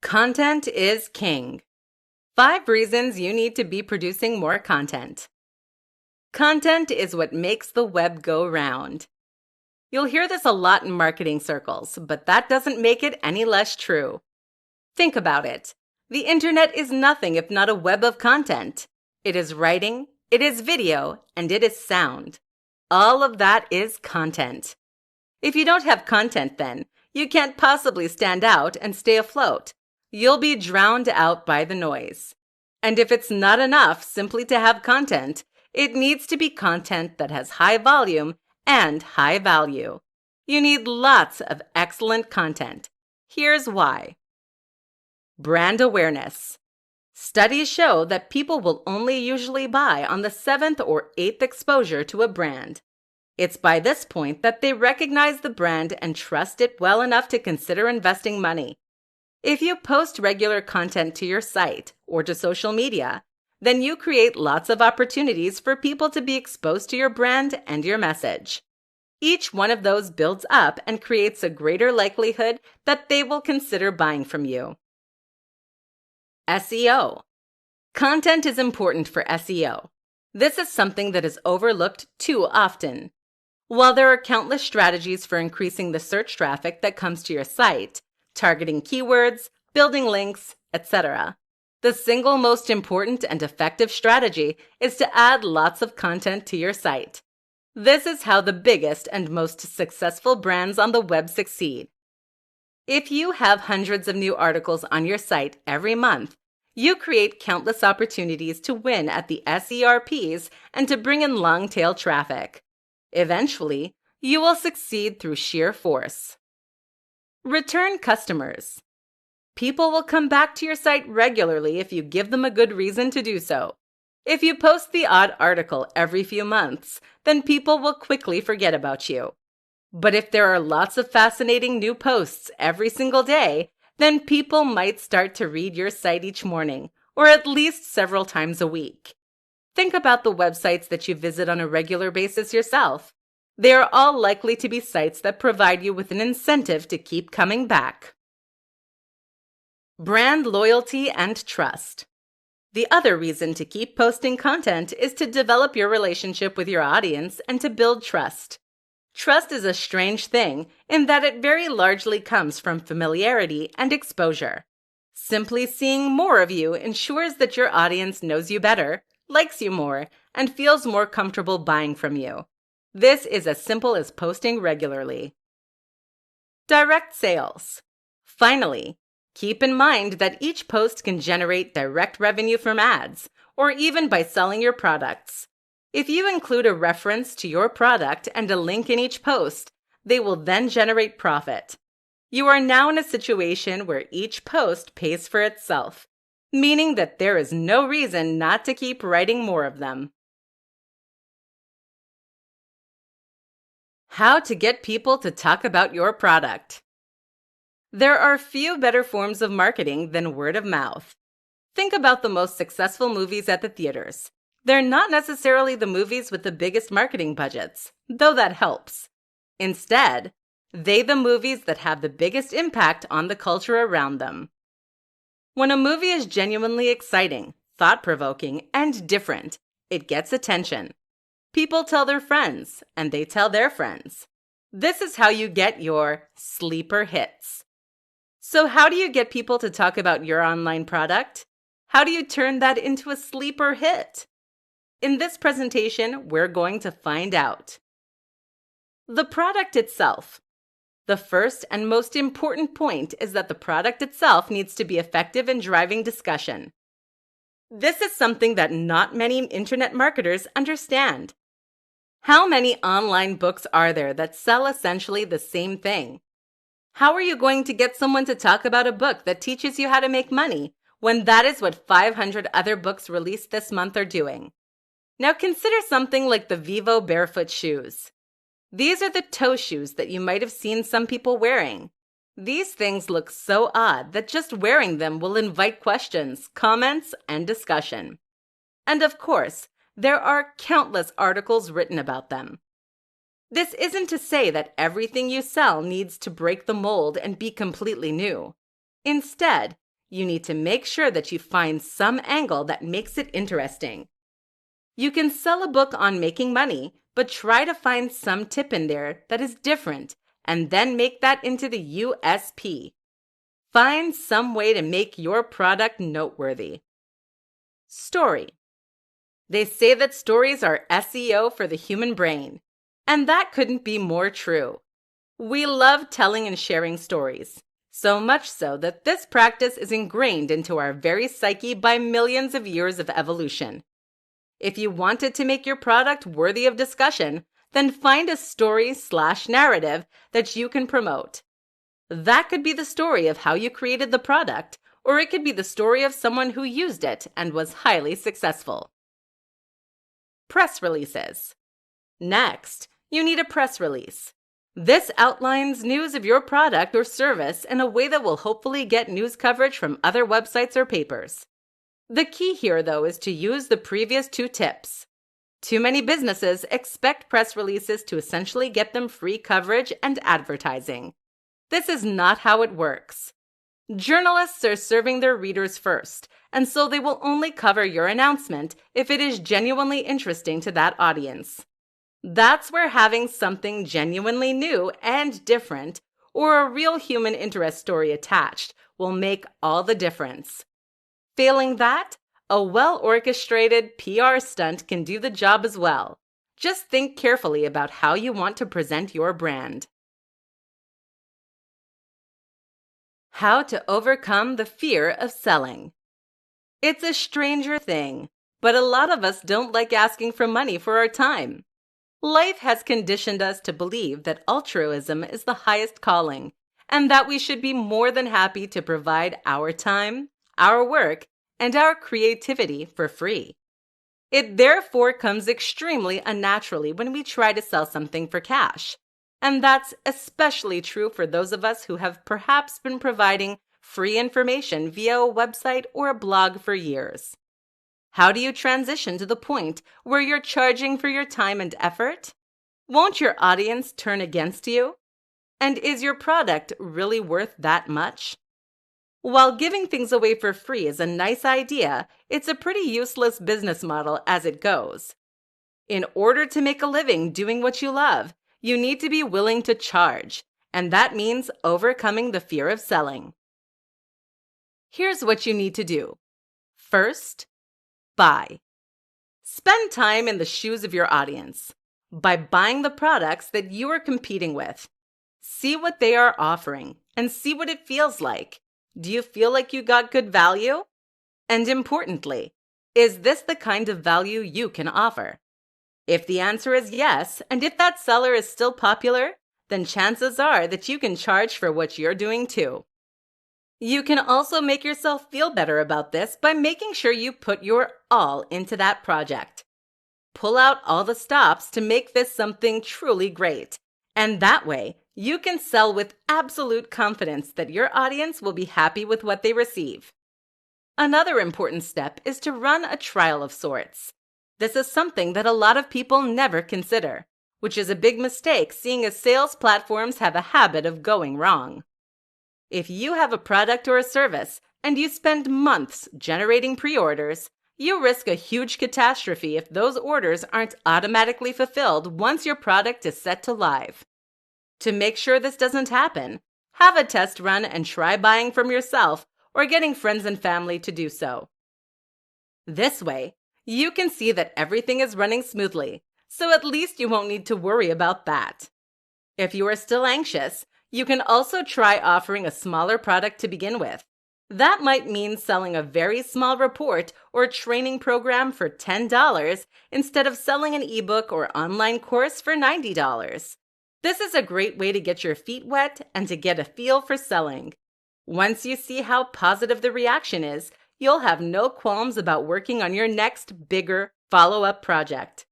Content is king. 5 reasons you need to be producing more content. Content is what makes the web go round. You'll hear this a lot in marketing circles, but that doesn't make it any less true. Think about it. The internet is nothing if not a web of content. It is writing, it is video, and it is sound. All of that is content. If you don't have content then, you can't possibly stand out and stay afloat. You'll be drowned out by the noise. And if it's not enough simply to have content, it needs to be content that has high volume and high value. You need lots of excellent content. Here's why. Brand awareness. Studies show that people will only usually buy on the 7th or 8th exposure to a brand. It's by this point that they recognize the brand and trust it well enough to consider investing money. If you post regular content to your site or to social media, then you create lots of opportunities for people to be exposed to your brand and your message. Each one of those builds up and creates a greater likelihood that they will consider buying from you. SEO. Content is important for SEO. This is something that is overlooked too often. While there are countless strategies for increasing the search traffic that comes to your site, targeting keywords, building links, etc., the single most important and effective strategy is to add lots of content to your site. This is how the biggest and most successful brands on the web succeed. If you have hundreds of new articles on your site every month, you create countless opportunities to win at the SERPs and to bring in long-tail traffic. Eventually, you will succeed through sheer force. Return customers. People will come back to your site regularly if you give them a good reason to do so. If you post the odd article every few months, then people will quickly forget about you. But if there are lots of fascinating new posts every single day, then people might start to read your site each morning, or at least several times a week. Think about the websites that you visit on a regular basis yourself. They are all likely to be sites that provide you with an incentive to keep coming back. Brand loyalty and trust. The other reason to keep posting content is to develop your relationship with your audience and to build trust. Trust is a strange thing in that it very largely comes from familiarity and exposure. Simply seeing more of you ensures that your audience knows you better, likes you more, and feels more comfortable buying from you. This is as simple as posting regularly. Direct sales. Finally, keep in mind that each post can generate direct revenue from ads, or even by selling your products. If you include a reference to your product and a link in each post, they will then generate profit. You are now in a situation where each post pays for itself, meaning that there is no reason not to keep writing more of them. How to get people to talk about your product. There are few better forms of marketing than word of mouth. Think about the most successful movies at the theaters. They're not necessarily the movies with the biggest marketing budgets, though that helps. Instead, they're the movies that have the biggest impact on the culture around them. When a movie is genuinely exciting, thought-provoking, and different, it gets attention. People tell their friends, and they tell their friends. This is how you get your sleeper hits. So how do you get people to talk about your online product? How do you turn that into a sleeper hit? In this presentation, we're going to find out. The product itself. The first and most important point is that the product itself needs to be effective in driving discussion. This is something that not many internet marketers understand. How many online books are there that sell essentially the same thing? How are you going to get someone to talk about a book that teaches you how to make money when that is what 500 other books released this month are doing? Now consider something like the Vivo barefoot shoes. These are the toe shoes that you might have seen some people wearing. These things look so odd that just wearing them will invite questions, comments, and discussion. And of course, there are countless articles written about them. This isn't to say that everything you sell needs to break the mold and be completely new. Instead, you need to make sure that you find some angle that makes it interesting. You can sell a book on making money, but try to find some tip in there that is different and then make that into the USP. Find some way to make your product noteworthy. Story. They say that stories are SEO for the human brain, and that couldn't be more true. We love telling and sharing stories, so much so that this practice is ingrained into our very psyche by millions of years of evolution. If you wanted to make your product worthy of discussion, then find a story/narrative that you can promote. That could be the story of how you created the product, or it could be the story of someone who used it and was highly successful. Press releases. Next, you need a press release. This outlines news of your product or service in a way that will hopefully get news coverage from other websites or papers. The key here, though, is to use the previous two tips. Too many businesses expect press releases to essentially get them free coverage and advertising. This is not how it works. Journalists are serving their readers first, and so they will only cover your announcement if it is genuinely interesting to that audience. That's where having something genuinely new and different, or a real human interest story attached, will make all the difference. Failing that, a well-orchestrated PR stunt can do the job as well. Just think carefully about how you want to present your brand. How to overcome the fear of selling. It's a stranger thing, but a lot of us don't like asking for money for our time. Life has conditioned us to believe that altruism is the highest calling, and that we should be more than happy to provide our time, our work, and our creativity for free. It therefore comes extremely unnaturally when we try to sell something for cash. And that's especially true for those of us who have perhaps been providing free information via a website or a blog for years. How do you transition to the point where you're charging for your time and effort? Won't your audience turn against you? And is your product really worth that much? While giving things away for free is a nice idea, it's a pretty useless business model as it goes. In order to make a living doing what you love, you need to be willing to charge, and that means overcoming the fear of selling. Here's what you need to do. First, buy. Spend time in the shoes of your audience by buying the products that you are competing with. See what they are offering and see what it feels like. Do you feel like you got good value? And importantly, is this the kind of value you can offer? If the answer is yes, and if that seller is still popular, then chances are that you can charge for what you're doing too. You can also make yourself feel better about this by making sure you put your all into that project. Pull out all the stops to make this something truly great. And that way, you can sell with absolute confidence that your audience will be happy with what they receive. Another important step is to run a trial of sorts. This is something that a lot of people never consider, which is a big mistake seeing as sales platforms have a habit of going wrong. If you have a product or a service and you spend months generating pre-orders, you risk a huge catastrophe if those orders aren't automatically fulfilled once your product is set to live. To make sure this doesn't happen, have a test run and try buying from yourself or getting friends and family to do so. This way, you can see that everything is running smoothly, so at least you won't need to worry about that. If you are still anxious, you can also try offering a smaller product to begin with. That might mean selling a very small report or training program for $10 instead of selling an ebook or online course for $90. This is a great way to get your feet wet and to get a feel for selling. Once you see how positive the reaction is, you'll have no qualms about working on your next, bigger, follow-up project.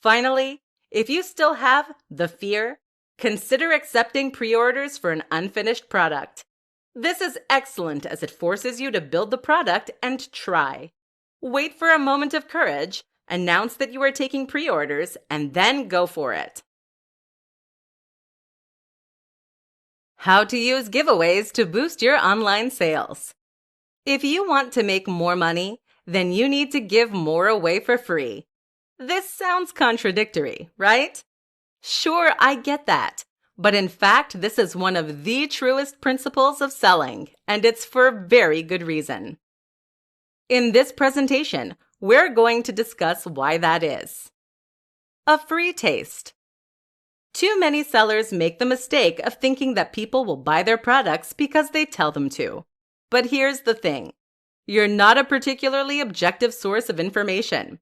Finally, if you still have the fear, consider accepting pre-orders for an unfinished product. This is excellent as it forces you to build the product and try. Wait for a moment of courage, announce that you are taking pre-orders, and then go for it. How to use giveaways to boost your online sales. If you want to make more money, then you need to give more away for free. This sounds contradictory, right? Sure, I get that. But in fact, this is one of the truest principles of selling, and it's for very good reason. In this presentation, we're going to discuss why that is. A free taste. Too many sellers make the mistake of thinking that people will buy their products because they tell them to. But here's the thing. You're not a particularly objective source of information.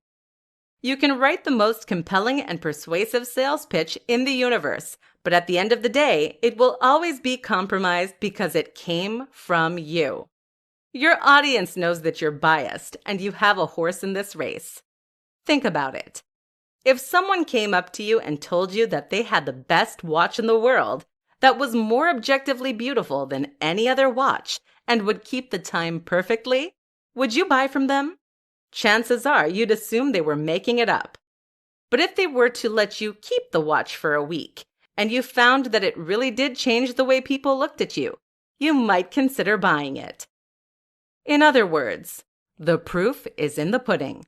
You can write the most compelling and persuasive sales pitch in the universe, but at the end of the day, it will always be compromised because it came from you. Your audience knows that you're biased and you have a horse in this race. Think about it. If someone came up to you and told you that they had the best watch in the world, that was more objectively beautiful than any other watch, and would keep the time perfectly, would you buy from them? Chances are you'd assume they were making it up. But if they were to let you keep the watch for a week, and you found that it really did change the way people looked at you, you might consider buying it. In other words, the proof is in the pudding.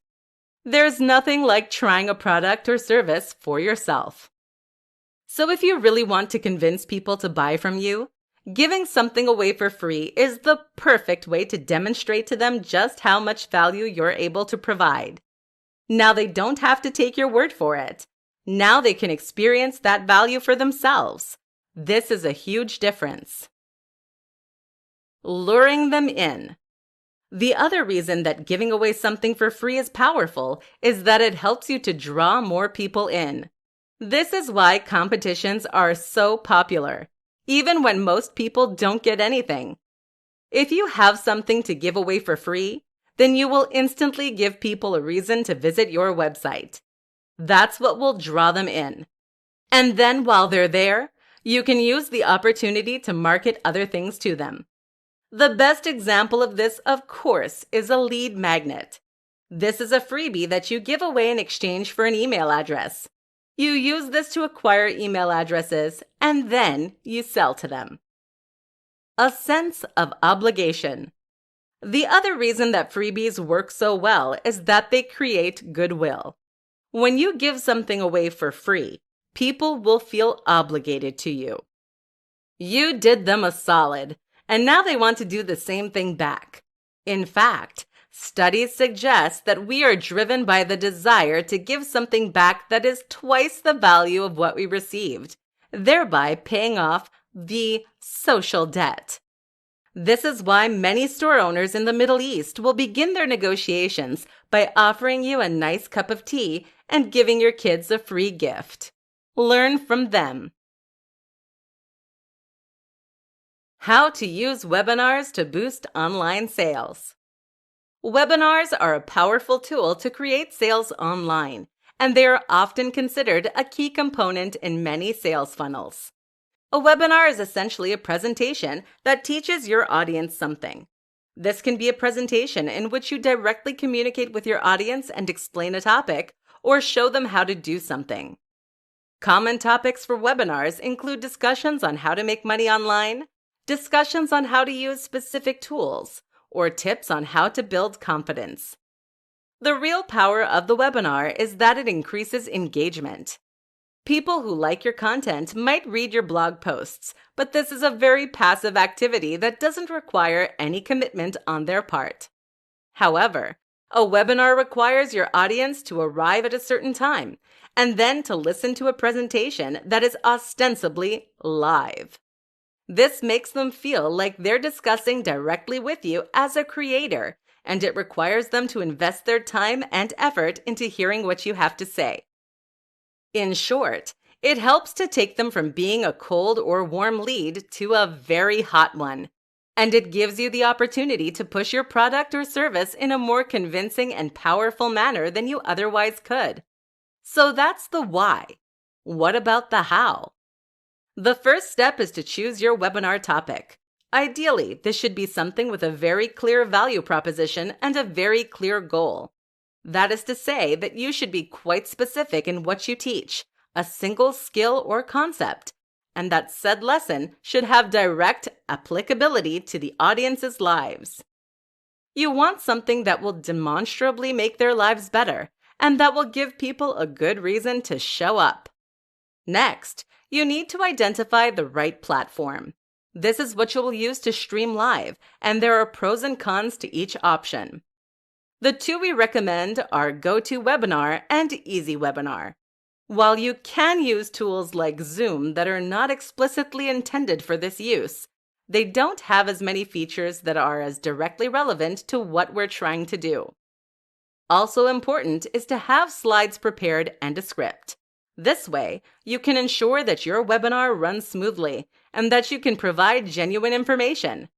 There's nothing like trying a product or service for yourself. So if you really want to convince people to buy from you, giving something away for free is the perfect way to demonstrate to them just how much value you're able to provide. Now they don't have to take your word for it. Now they can experience that value for themselves. This is a huge difference. Luring them in. The other reason that giving away something for free is powerful is that it helps you to draw more people in. This is why competitions are so popular, even when most people don't get anything. If you have something to give away for free, then you will instantly give people a reason to visit your website. That's what will draw them in. And then while they're there, you can use the opportunity to market other things to them. The best example of this, of course, is a lead magnet. This is a freebie that you give away in exchange for an email address. You use this to acquire email addresses, and then you sell to them. A sense of obligation. The other reason that freebies work so well is that they create goodwill. When you give something away for free, people will feel obligated to you. You did them a solid, and now they want to do the same thing back. In fact, studies suggest that we are driven by the desire to give something back that is twice the value of what we received, thereby paying off the social debt. This is why many store owners in the Middle East will begin their negotiations by offering you a nice cup of tea and giving your kids a free gift. Learn from them. How to use webinars to boost online sales. Webinars are a powerful tool to create sales online, and they are often considered a key component in many sales funnels. A webinar is essentially a presentation that teaches your audience something. This can be a presentation in which you directly communicate with your audience and explain a topic, or show them how to do something. Common topics for webinars include discussions on how to make money online, discussions on how to use specific tools, or tips on how to build confidence. The real power of the webinar is that it increases engagement. People who like your content might read your blog posts, but this is a very passive activity that doesn't require any commitment on their part. However, a webinar requires your audience to arrive at a certain time and then to listen to a presentation that is ostensibly live. This makes them feel like they're discussing directly with you as a creator, and it requires them to invest their time and effort into hearing what you have to say. In short, it helps to take them from being a cold or warm lead to a very hot one, and it gives you the opportunity to push your product or service in a more convincing and powerful manner than you otherwise could. So that's the why. What about the how? The first step is to choose your webinar topic. Ideally, this should be something with a very clear value proposition and a very clear goal. That is to say that you should be quite specific in what you teach, a single skill or concept, and that said lesson should have direct applicability to the audience's lives. You want something that will demonstrably make their lives better and that will give people a good reason to show up. Next, you need to identify the right platform. This is what you will use to stream live, and there are pros and cons to each option. The two we recommend are GoToWebinar and EasyWebinar. While you can use tools like Zoom that are not explicitly intended for this use, they don't have as many features that are as directly relevant to what we're trying to do. Also important is to have slides prepared and a script. This way, you can ensure that your webinar runs smoothly and that you can provide genuine information.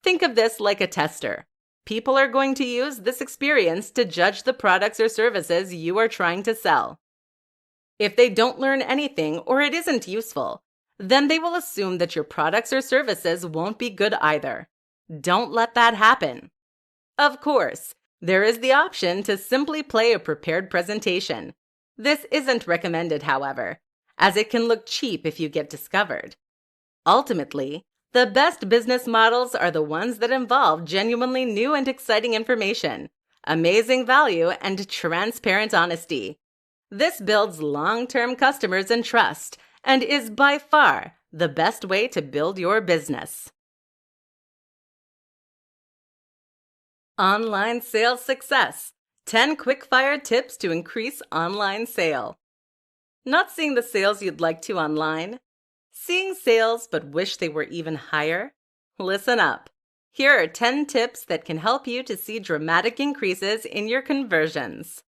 Think of this like a tester. People are going to use this experience to judge the products or services you are trying to sell. If they don't learn anything or it isn't useful, then they will assume that your products or services won't be good either. Don't let that happen. Of course, there is the option to simply play a prepared presentation. This isn't recommended, however, as it can look cheap if you get discovered. Ultimately, the best business models are the ones that involve genuinely new and exciting information, amazing value, and transparent honesty. This builds long-term customers and trust, and is by far the best way to build your business. Online sales success. 10 quick-fire tips to increase online sale. Not seeing the sales you'd like to online? Seeing sales but wish they were even higher? Listen up. Here are 10 tips that can help you to see dramatic increases in your conversions.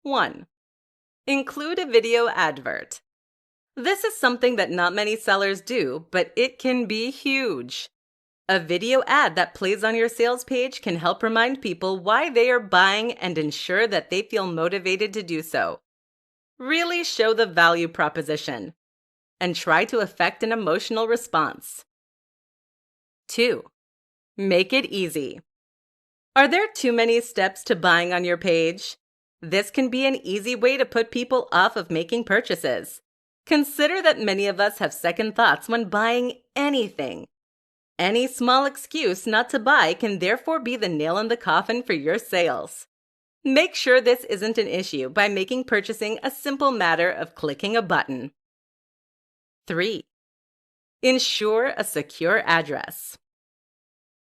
1. Include a video advert. This is something that not many sellers do, but it can be huge. A video ad that plays on your sales page can help remind people why they are buying and ensure that they feel motivated to do so. Really show the value proposition and try to affect an emotional response. 2. Make it easy. Are there too many steps to buying on your page? This can be an easy way to put people off of making purchases. Consider that many of us have second thoughts when buying anything. Any small excuse not to buy can therefore be the nail in the coffin for your sales. Make sure this isn't an issue by making purchasing a simple matter of clicking a button. 3. Ensure a secure address.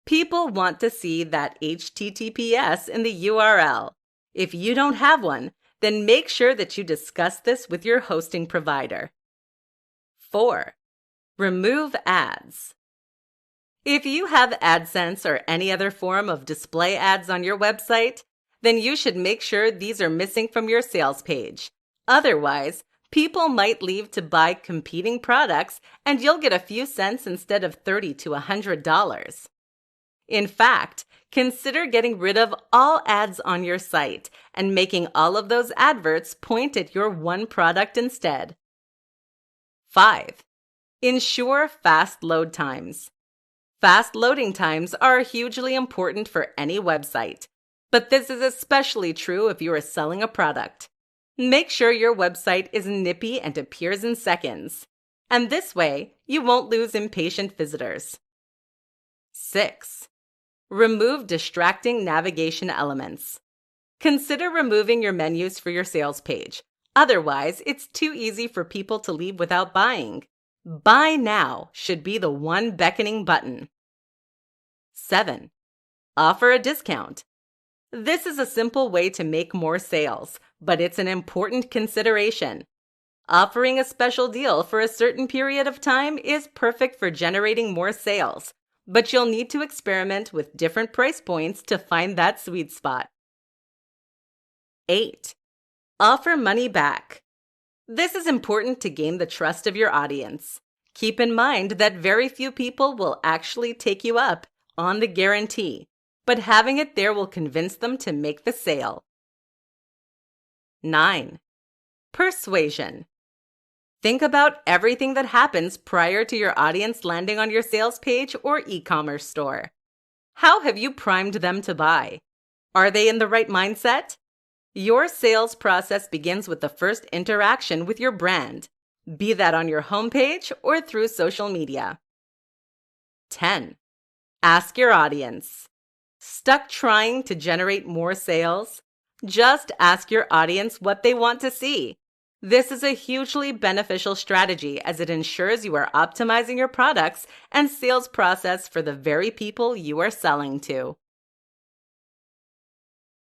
People want to see that HTTPS in the URL. If you don't have one, then make sure that you discuss this with your hosting provider. 4. Remove ads. If you have AdSense or any other form of display ads on your website, then you should make sure these are missing from your sales page. Otherwise, people might leave to buy competing products and you'll get a few cents instead of $30 to $100. In fact, consider getting rid of all ads on your site and making all of those adverts point at your one product instead. 5. Ensure fast load times. Fast loading times are hugely important for any website, but this is especially true if you are selling a product. Make sure your website is nippy and appears in seconds, and this way you won't lose impatient visitors. 6. Remove distracting navigation elements. Consider removing your menus for your sales page. Otherwise, it's too easy for people to leave without buying. Buy now should be the one beckoning button. 7. Offer a discount. This is a simple way to make more sales, but it's an important consideration. Offering a special deal for a certain period of time is perfect for generating more sales, but you'll need to experiment with different price points to find that sweet spot. 8. Offer money back. This is important to gain the trust of your audience. Keep in mind that very few people will actually take you up on the guarantee, but having it there will convince them to make the sale. 9. Persuasion. Think about everything that happens prior to your audience landing on your sales page or e-commerce store. How have you primed them to buy? Are they in the right mindset? Your sales process begins with the first interaction with your brand, be that on your homepage or through social media. 10. Ask your audience. Stuck trying to generate more sales? Just ask your audience what they want to see. This is a hugely beneficial strategy as it ensures you are optimizing your products and sales process for the very people you are selling to.